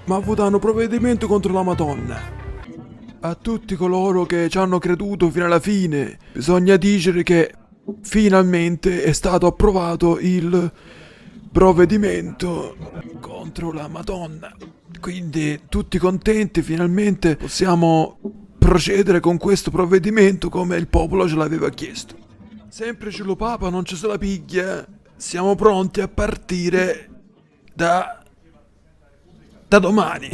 Ma votano provvedimento contro la Madonna. A tutti coloro che ci hanno creduto fino alla fine, bisogna dire che finalmente è stato approvato il provvedimento contro la Madonna. Quindi tutti contenti, finalmente possiamo procedere con questo provvedimento come il popolo ce l'aveva chiesto. Sempre Cielo Papa non ci se la piglia, siamo pronti a partire da domani.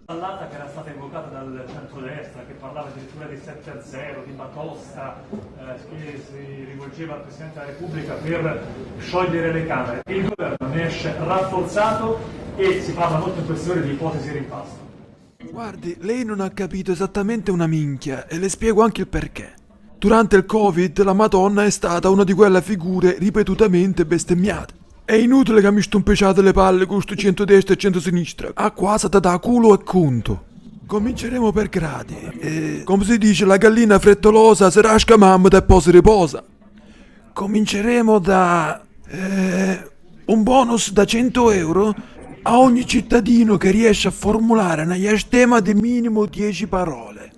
Ballata che era stata invocata dal centrodestra, che parlava addirittura di 7-0, di batosta, che si rivolgeva al Presidente della Repubblica per sciogliere le Camere. Il governo ne esce rafforzato e si parla molto in queste ore di ipotesi di rimpasto. Guardi, lei non ha capito esattamente una minchia e le spiego anche il perché. Durante il Covid la Madonna è stata una di quelle figure ripetutamente bestemmiate. È inutile che mi stumpiciate le palle con sto centrodestra e centrosinistra. A qua sa da culo e conto. Cominceremo per gradi. Come si dice, la gallina frettolosa si rasca mamma e poi si riposa. Cominceremo da un bonus da 100 euro a ogni cittadino che riesce a formulare una iastema di minimo 10 parole.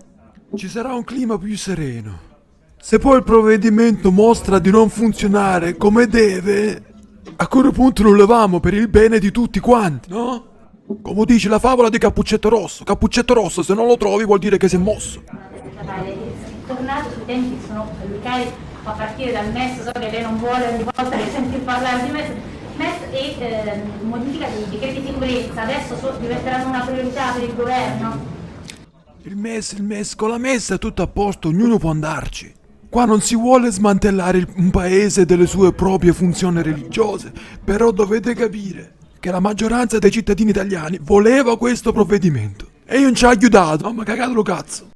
Ci sarà un clima più sereno. Se poi il provvedimento mostra di non funzionare come deve, a quel punto lo levamo per il bene di tutti quanti, no? Come dice la favola di Cappuccetto Rosso, se non lo trovi vuol dire che si è mosso. Tornato sui tempi che sono locali a partire dal MES, so che lei non vuole ogni volta che senti parlare di MES e modifica dei decreti di sicurezza, adesso diventeranno una priorità per il governo. Il MES, con la messa è tutto a posto, ognuno può andarci. Qua non si vuole smantellare un paese delle sue proprie funzioni religiose, però dovete capire che la maggioranza dei cittadini italiani voleva questo provvedimento. E io non ci ho aiutato, ma cagato lo cazzo.